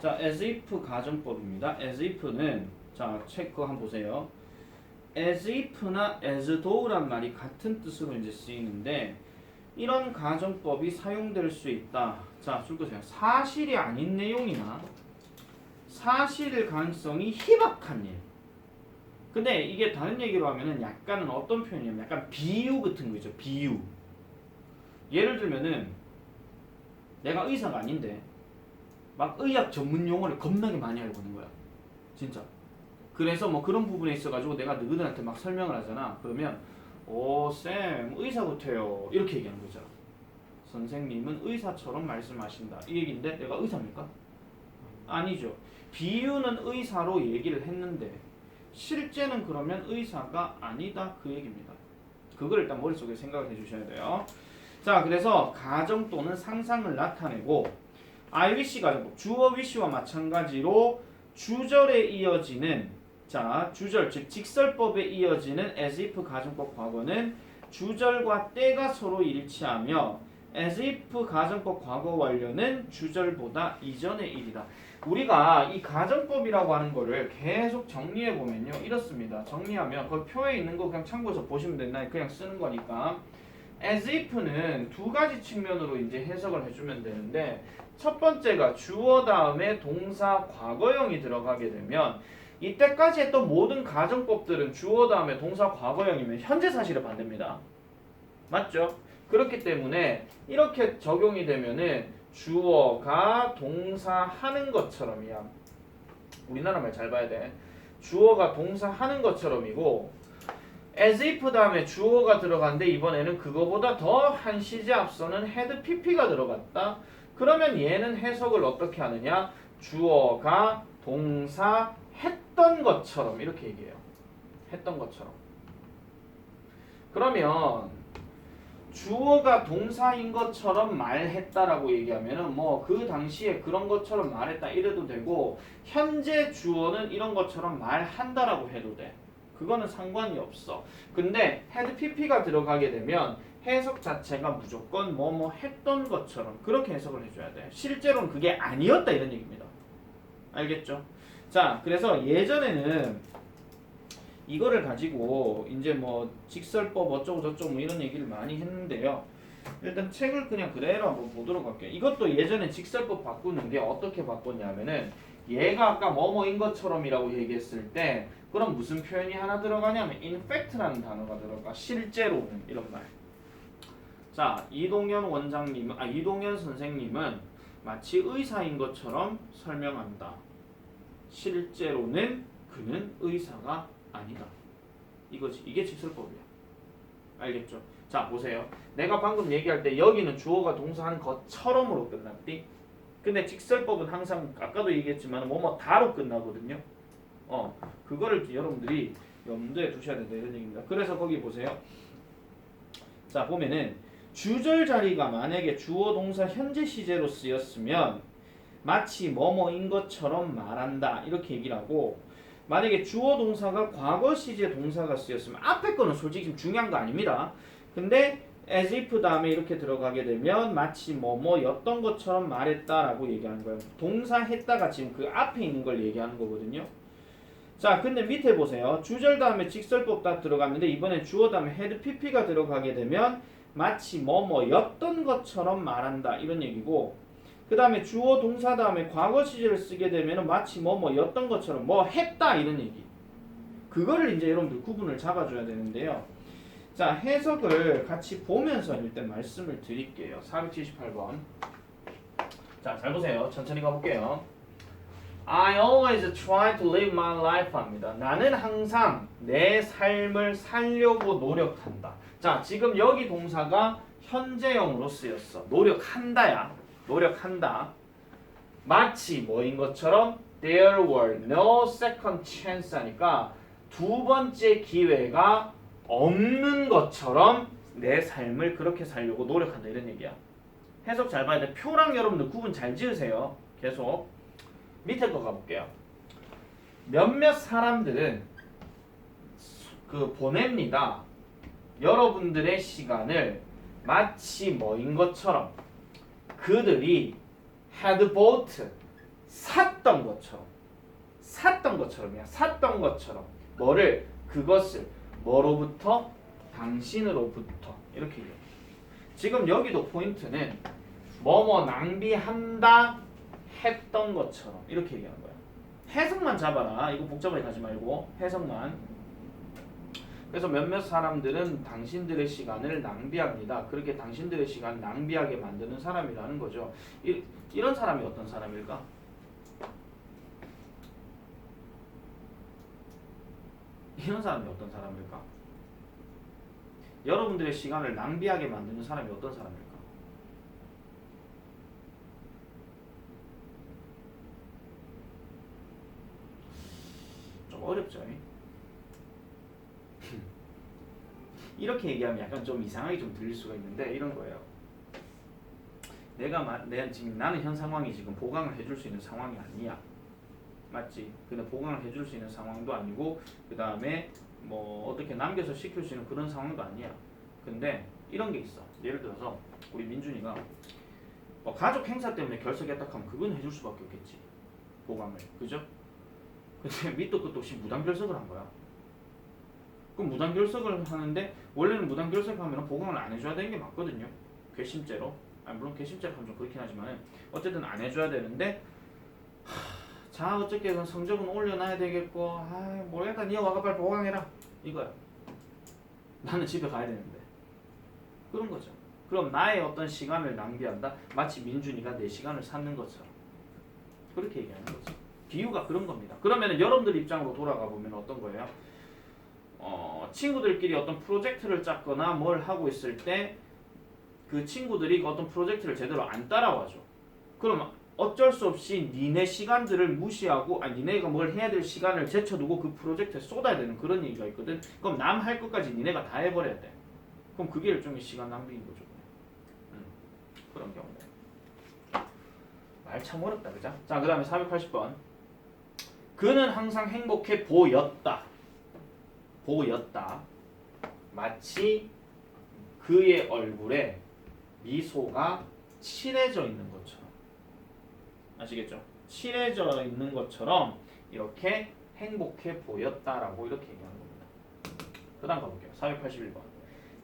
자, as if 가정법입니다. as if는 자, 체크 한번 보세요. as if나 as though란 말이 같은 뜻으로 이제 쓰이는데 이런 가정법이 사용될 수 있다. 자, 줄 거세요. 사실이 아닌 내용이나 사실일 가능성이 희박한 일. 근데 이게 다른 얘기로 하면은 약간은 어떤 표현이냐면 약간 비유 같은 거죠. 비유. 예를 들면은 내가 의사가 아닌데 막 의학 전문 용어를 겁나게 많이 알고 있는 거야. 진짜. 그래서 뭐 그런 부분에 있어가지고 내가 너희들한테 막 설명을 하잖아. 그러면 쌤 의사 같아요. 이렇게 얘기하는 거죠. 선생님은 의사처럼 말씀하신다. 이 얘기인데 내가 의사입니까? 아니죠. 비유는 의사로 얘기를 했는데 실제는 그러면 의사가 아니다. 그 얘기입니다. 그걸 일단 머릿속에 생각을 해주셔야 돼요. 자, 그래서 가정 또는 상상을 나타내고 I wish 가정법, 주어 wish와 마찬가지로 주절에 이어지는 자, 주절 즉 직설법에 이어지는 as if 가정법 과거는 주절과 때가 서로 일치하며 as if 가정법 과거 완료는 주절보다 이전의 일이다. 우리가 이 가정법이라고 하는 거를 계속 정리해 보면요 이렇습니다. 정리하면 그 표에 있는 거 그냥 참고해서 보시면 된다. 그냥 쓰는 거니까 as if는 두 가지 측면으로 이제 해석을 해주면 되는데 첫 번째가 주어 다음에 동사 과거형이 들어가게 되면 이때까지 했던 모든 가정법들은 주어 다음에 동사 과거형이면 현재 사실을 반대입니다. 맞죠? 그렇기 때문에 이렇게 적용이 되면은 주어가 동사 하는 것처럼이야. 우리나라 말 잘 봐야 돼. 주어가 동사 하는 것처럼이고 as if 다음에 주어가 들어갔는데 이번에는 그거보다 더 한 시제 앞서는 had pp가 들어갔다. 그러면 얘는 해석을 어떻게 하느냐? 주어가 동사 했던 것처럼 이렇게 얘기해요. 했던 것처럼. 그러면 주어가 동사인 것처럼 말했다라고 얘기하면은 뭐 그 당시에 그런 것처럼 말했다 이래도 되고 현재 주어는 이런 것처럼 말한다라고 해도 돼. 그거는 상관이 없어. 근데 had pp가 들어가게 되면 해석 자체가 무조건 뭐뭐 했던 것처럼 그렇게 해석을 해줘야 돼. 실제로는 그게 아니었다 이런 얘기입니다. 알겠죠? 자, 그래서 예전에는 이거를 가지고 이제 뭐 직설법 어쩌고 저쩌고 뭐 이런 얘기를 많이 했는데요. 일단 책을 그냥 그대로 한번 보도록 할게요. 이것도 예전에 직설법 바꾸는데 어떻게 바꿨냐면은 얘가 아까 뭐뭐인 것처럼이라고 얘기했을 때 그럼 무슨 표현이 하나 들어가냐면 in fact라는 단어가 들어가. 실제로는 이런 말. 자, 이동현 선생님은 마치 의사인 것처럼 설명한다. 실제로는 그는 의사가 아니다. 이거지. 이게 직설법이야. 알겠죠? 자, 보세요. 내가 방금 얘기할 때 여기는 주어가 동사한 것처럼으로 끝났디. 근데 직설법은 항상 아까도 얘기했지만 뭐뭐 다로 끝나거든요. 그거를 여러분들이 염두에 두셔야 된다 이런 얘기입니다. 그래서 거기 보세요. 자, 보면은 주절 자리가 만약에 주어 동사 현재 시제로 쓰였으면 마치 뭐뭐인 것처럼 말한다 이렇게 얘기를 하고 만약에 주어 동사가 과거 시제 동사가 쓰였으면 앞에 거는 솔직히 좀 중요한 거 아닙니다. 근데 as if 다음에 이렇게 들어가게 되면 마치 뭐뭐였던 것처럼 말했다라고 얘기하는 거예요. 동사 했다가 지금 그 앞에 있는 걸 얘기하는 거거든요. 자, 근데 밑에 보세요. 주절 다음에 직설법 딱 들어갔는데 이번에 주어 다음에 had pp가 들어가게 되면 마치 뭐뭐였던 것처럼 말한다 이런 얘기고 그 다음에 주어 동사 다음에 과거 시제를 쓰게 되면 마치 뭐뭐였던 것처럼 뭐 했다 이런 얘기. 그거를 이제 여러분들 구분을 잡아줘야 되는데요. 자, 해석을 같이 보면서 일단 말씀을 드릴게요. 478번. 자, 잘 보세요. 천천히 가볼게요. I always try to live my life 합니다. 나는 항상 내 삶을 살려고 노력한다. 자, 지금 여기 동사가 현재형으로 쓰였어. 노력한다야. 노력한다. 마치 뭐인 것처럼 there were no second chance 하니까 두 번째 기회가 없는 것처럼 내 삶을 그렇게 살려고 노력한다 이런 얘기야. 해석 잘 봐야 돼. 표랑 여러분들 구분 잘 지으세요. 계속 밑에 거 가볼게요. 몇몇 사람들은 보냅니다. 여러분들의 시간을 마치 뭐인 것처럼 그들이 had bought 샀던 것처럼 뭐를 그것을 뭐로부터 당신으로부터 이렇게 얘기해요. 지금 여기도 포인트는 뭐뭐 낭비한다 했던 것처럼 이렇게 얘기하는 거야. 해석만 잡아라. 이거 복잡하게 가지 말고 해석만. 그래서 몇몇 사람들은 당신들의 시간을 낭비합니다. 그렇게 당신들의 시간 낭비하게 만드는 사람이라는 거죠. 이런 사람이 어떤 사람일까? 이런 사람이 어떤 사람일까? 여러분들의 시간을 낭비하게 만드는 사람이 어떤 사람일까? 좀 어렵죠? 이렇게 얘기하면 약간 좀 이상하게 좀 들릴 수가 있는데 이런 거예요. 내가 지금 나는 현 상황이 지금 보강을 해줄 수 있는 상황이 아니야. 맞지? 근데 보강을 해줄 수 있는 상황도 아니고 그 다음에 뭐 어떻게 남겨서 시킬 수 있는 그런 상황도 아니야. 근데 이런 게 있어. 예를 들어서 우리 민준이가 뭐 가족 행사 때문에 결석했다 하면 그건 해줄 수밖에 없겠지. 보강을. 그죠? 근데 밑도 끝도 없이 무단 결석을 한 거야. 그럼 무단 결석을 하는데 원래는 무단 결석하면 보강을 안 해줘야 되는 게 맞거든요. 괘씸죄로. 물론 괘씸죄로 하면 좀 그렇긴 하지만 어쨌든 안 해줘야 되는데 자 어쨌든 성적은 올려놔야 되겠고 모르겠다 니가 와가 빨리 보강해라 이거야. 나는 집에 가야 되는데 그런 거죠. 그럼 나의 어떤 시간을 낭비한다? 마치 민준이가 내 시간을 샀는 것처럼 그렇게 얘기하는 거죠. 비유가 그런 겁니다. 그러면 여러분들 입장으로 돌아가 보면 어떤 거예요? 친구들끼리 어떤 프로젝트를 짰거나 뭘 하고 있을 때 그 친구들이 어떤 프로젝트를 제대로 안 따라와줘. 그럼 어쩔 수 없이 니네 시간들을 무시하고 니네가 뭘 해야 될 시간을 제쳐두고 그 프로젝트에 쏟아야 되는 그런 얘기가 있거든. 그럼 남 할 것까지 니네가 다 해버려야 돼. 그럼 그게 일종의 시간 낭비인 거죠. 그런 경우네. 말 참 어렵다 그죠? 자 그 다음에 480번 그는 항상 행복해 보였다. 마치 그의 얼굴에 미소가 칠해져 있는 것처럼. 아시겠죠? 칠해져 있는 것처럼 이렇게 행복해 보였다라고 이렇게 얘기하는 겁니다. 그 다음 가볼게요. 481번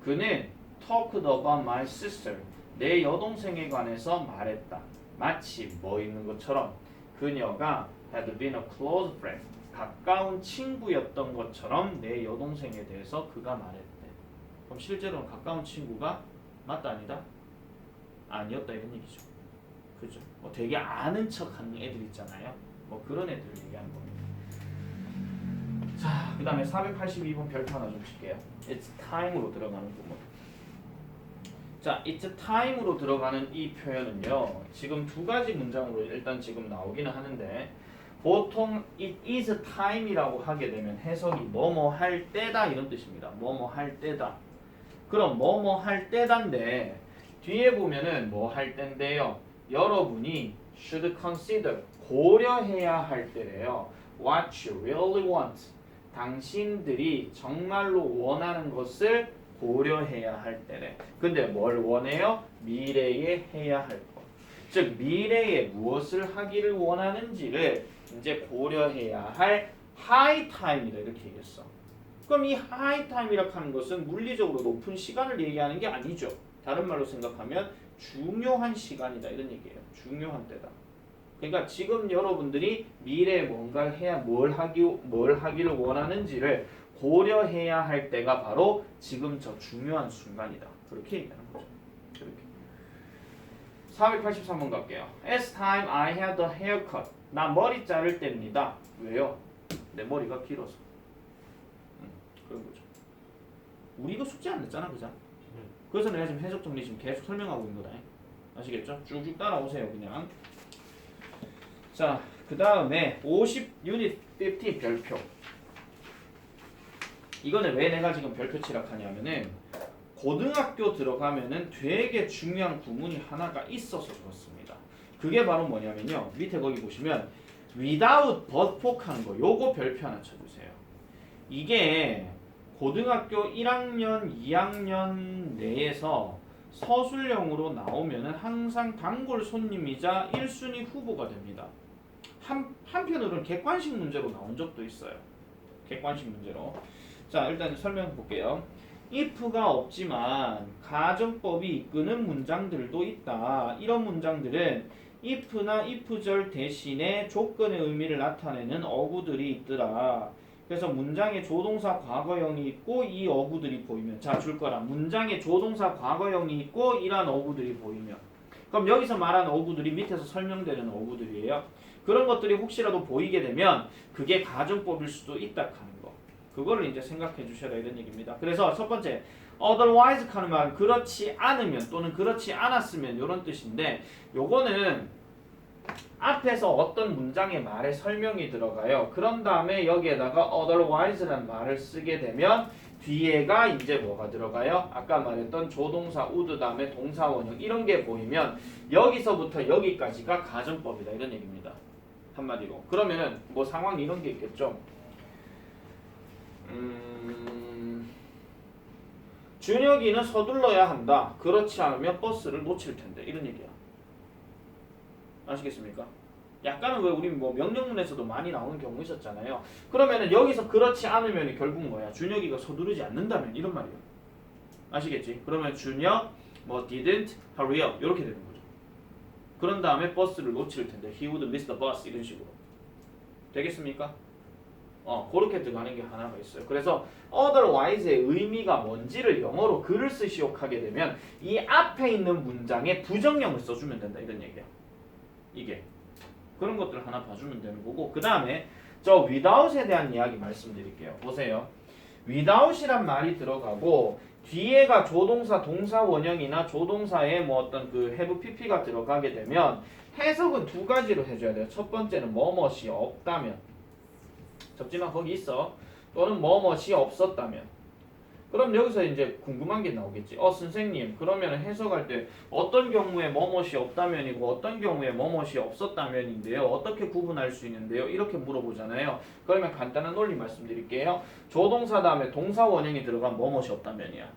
그는 talked about my sister 내 여동생에 관해서 말했다. 마치 뭐 있는 것처럼 그녀가 had been a close friend 가까운 친구였던 것처럼 내 여동생에 대해서 그가 말했대. 그럼 실제로는 가까운 친구가 맞다 아니다? 아니었다 이런 얘기죠. 그죠? 뭐 되게 아는 척하는 애들 있잖아요. 뭐 그런 애들 얘기하는 겁니다. 자, 그 다음에 482번 별표 하나 좀 칠게요. It's time으로 들어가는 부분. 자, it's time으로 들어가는 이 표현은요. 지금 두 가지 문장으로 일단 지금 나오기는 하는데 보통 it is time이라고 하게 되면 해석이 뭐뭐 할 때다 이런 뜻입니다. 뭐뭐 할 때다. 그럼 뭐뭐 할 때다인데 뒤에 보면은 뭐 할 때인데요. 여러분이 should consider 고려해야 할 때래요. What you really want. 당신들이 정말로 원하는 것을 고려해야 할 때래. 근데 뭘 원해요? 미래에 해야 할 것. 즉 미래에 무엇을 하기를 원하는지를 이제 고려해야 할 high time이다 이렇게 얘기했어. 그럼 이 high time이라고 하는 것은 물리적으로 높은 시간을 얘기하는 게 아니죠. 다른 말로 생각하면 중요한 시간이다 이런 얘기예요. 중요한 때다. 그러니까 지금 여러분들이 미래에 뭔가를 해야 뭘 하기를 원하는지를 고려해야 할 때가 바로 지금 저 중요한 순간이다. 그렇게 얘기하는 거죠. 그렇게. 483번 갈게요. As time I had a haircut. 나 머리 자를 때입니다. 왜요? 내 머리가 길어서. 그런 거죠. 우리도 숙제 안 냈잖아, 그죠? 그래서 내가 지금 해석 정리 지금 계속 설명하고 있는 거다. 아시겠죠? 쭉쭉 따라오세요, 그냥. 자, 그 다음에 50 유닛 50 별표. 이거는 왜 내가 지금 별표 칠하냐면은 고등학교 들어가면은 되게 중요한 구문이 하나가 있어서 그렇습니다. 그게 바로 뭐냐면요. 밑에 거기 보시면 without but 포크하는 거. 요거 별표 하나 쳐주세요. 이게 고등학교 1학년, 2학년 내에서 서술형으로 나오면은 항상 단골 손님이자 1순위 후보가 됩니다. 한편으로는 객관식 문제로 나온 적도 있어요. 객관식 문제로. 자, 일단 설명해 볼게요. if가 없지만 가정법이 이끄는 문장들도 있다. 이런 문장들은 if나 if절 대신에 조건의 의미를 나타내는 어구들이 있더라. 그래서 문장에 조동사 과거형이 있고 이 어구들이 보이면 자, 줄 거라. 문장에 조동사 과거형이 있고 이러한 어구들이 보이면 그럼 여기서 말하는 어구들이 밑에서 설명되는 어구들이에요. 그런 것들이 혹시라도 보이게 되면 그게 가정법일 수도 있다 하는 거. 그거를 이제 생각해 주셔라 이런 얘기입니다. 그래서 첫 번째 otherwise 하는 말은 그렇지 않으면 또는 그렇지 않았으면 이런 뜻인데 요거는 앞에서 어떤 문장의 말에 설명이 들어가요. 그런 다음에 여기에다가 otherwise라는 말을 쓰게 되면 뒤에가 이제 뭐가 들어가요? 아까 말했던 조동사 would 다음에 동사 원형 이런 게 보이면 여기서부터 여기까지가 가정법이다 이런 얘기입니다. 한마디로. 그러면은 뭐 상황 이런 게 있겠죠. 준혁이는 서둘러야 한다. 그렇지 않으면 버스를 놓칠 텐데 이런 얘기야. 아시겠습니까? 약간은 왜 우리 뭐 명령문에서도 많이 나오는 경우 있었잖아요. 그러면은 여기서 그렇지 않으면 결국 뭐야? 준혁이가 서두르지 않는다면 이런 말이에요. 아시겠지? 그러면 준혁 뭐 didn't hurry up 이렇게 되는 거죠. 그런 다음에 버스를 놓칠 텐데 he would miss the bus 이런 식으로 되겠습니까? 그렇게 들어가는 게 하나가 있어요. 그래서 otherwise의 의미가 뭔지를 영어로 글을 쓰시오 하게 되면 이 앞에 있는 문장에 부정형을 써주면 된다 이런 얘기야. 이게 그런 것들 하나 봐주면 되는 거고 그 다음에 저 without에 대한 이야기 말씀드릴게요. 보세요. without이란 말이 들어가고 뒤에가 조동사 동사 원형이나 조동사에 뭐 어떤 그 have pp가 들어가게 되면 해석은 두 가지로 해줘야 돼요. 첫 번째는 뭐뭇이 없다면 접지만 거기 있어. 또는 뭐뭇이 없었다면. 그럼 여기서 이제 궁금한 게 나오겠지. 선생님, 그러면 해석할 때 어떤 경우에 뭐뭇이 없다면이고 어떤 경우에 뭐뭇이 없었다면인데요. 어떻게 구분할 수 있는데요? 이렇게 물어보잖아요. 그러면 간단한 논리 말씀드릴게요. 조동사 다음에 동사 원형이 들어간 뭐뭇이 없다면이야.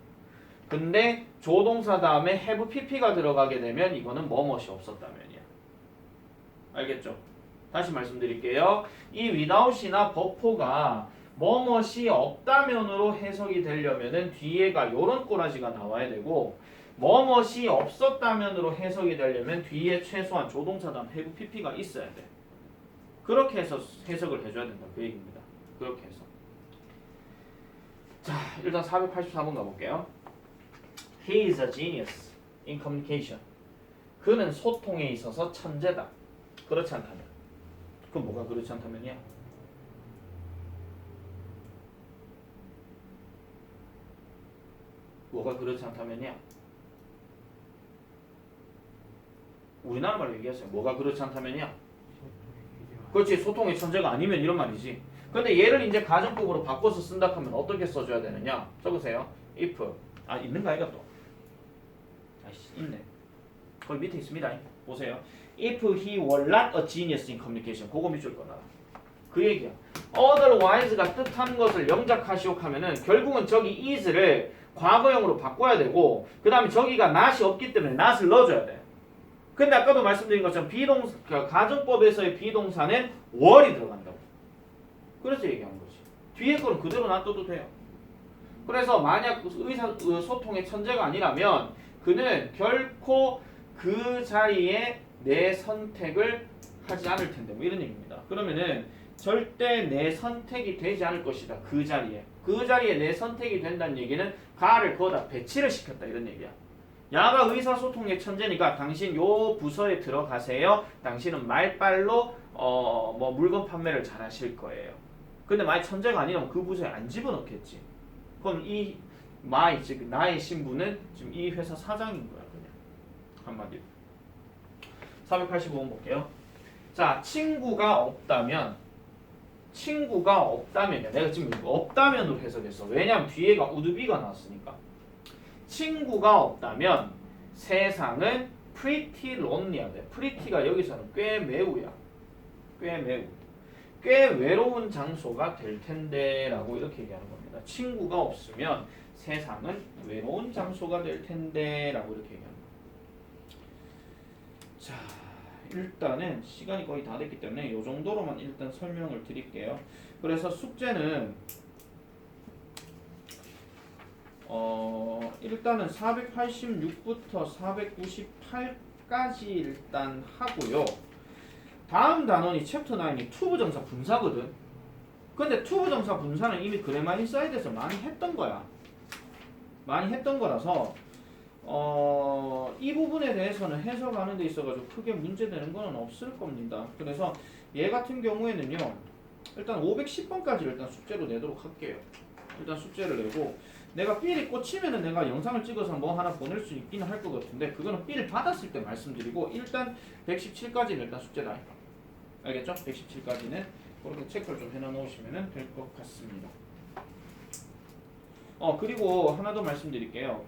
근데 조동사 다음에 have pp가 들어가게 되면 이거는 뭐뭇이 없었다면이야. 알겠죠? 다시 말씀드릴게요. 이 without이나 버포가 뭐뭇이 없다면으로 해석이 되려면은 뒤에가 요런 꼬라지가 나와야 되고 뭐뭇이 없었다면으로 해석이 되려면 뒤에 최소한 조동사 다음 have pp가 있어야 돼. 그렇게 해서 해석을 해줘야 된다. 그 얘기입니다. 그렇게 해서. 자, 일단 484번 가볼게요. He is a genius in communication. 그는 소통에 있어서 천재다. 그렇지 않다면. 그럼 뭐가 그렇지 않다면이야? 뭐가 그렇지 않다면이야? 우리나라 말로 얘기했어요. 뭐가 그렇지 않다면이야? 그렇지. 소통의 천재가 아니면 이런 말이지. 근데 얘를 이제 가정법으로 바꿔서 쓴다 하면 어떻게 써줘야 되느냐? 적으세요. if. 있는가 이거 또? 아이씨, 있네. 거기 밑에 있습니다. 보세요. If he were not a genius in communication. 그거 밑줄 거나. 그 얘기야. otherwise가 뜻하는 것을 영작하시오 하면은 결국은 저기 is를 과거형으로 바꿔야 되고 그 다음에 저기가 not이 없기 때문에 not을 넣어줘야 돼. 근데 아까도 말씀드린 것처럼 가정법에서의 비동사는 were이 들어간다고. 그래서 얘기한 거지. 뒤에 거는 그대로 놔둬도 돼요. 그래서 만약 소통의 천재가 아니라면 그는 결코 그 자리에 내 선택을 하지 않을 텐데 뭐 이런 얘기입니다. 그러면은 절대 내 선택이 되지 않을 것이다. 그 자리에 내 선택이 된다는 얘기는 가를 거기다 배치를 시켰다 이런 얘기야. 야가 의사소통의 천재니까 당신 요 부서에 들어가세요. 당신은 말빨로 뭐 물건 판매를 잘 하실 거예요. 근데 만약 천재가 아니라면 그 부서에 안 집어넣겠지. 그럼 이 즉 나의 신분은 지금 이 회사 사장인 거야 그냥 한마디로. 485번 볼게요. 자, 친구가 없다면 내가 지금 없다면으로 해석했어. 왜냐면 뒤에가 우드비가 나왔으니까. 친구가 없다면 세상은 pretty lonely야 돼. pretty가 여기서는 꽤 매우야. 꽤 외로운 장소가 될 텐데 라고 이렇게 얘기하는 겁니다. 친구가 없으면 세상은 외로운 장소가 될 텐데 라고 이렇게 얘기하는 겁니다. 자, 일단은 시간이 거의 다 됐기 때문에 이 정도로만 일단 설명을 드릴게요. 그래서 숙제는 일단은 486부터 498까지 일단 하고요. 다음 단원이 챕터 9이 투부정사 분사거든. 근데 투부정사 분사는 이미 그래마 인사이드에서 많이 했던 거야. 많이 했던 거라서 이 부분에 대해서는 해석하는 데 있어가지고 크게 문제되는 거는 없을 겁니다. 그래서 얘 같은 경우에는요, 일단 510번까지 일단 숙제로 내도록 할게요. 일단 숙제를 내고, 내가 삘이 꽂히면은 내가 영상을 찍어서 뭐 하나 보낼 수 있기는 할 것 같은데, 그거는 삘 받았을 때 말씀드리고, 일단 117까지는 일단 숙제다. 알겠죠? 117까지는 그렇게 체크를 좀 해놔 놓으시면 될 것 같습니다. 그리고 하나 더 말씀드릴게요.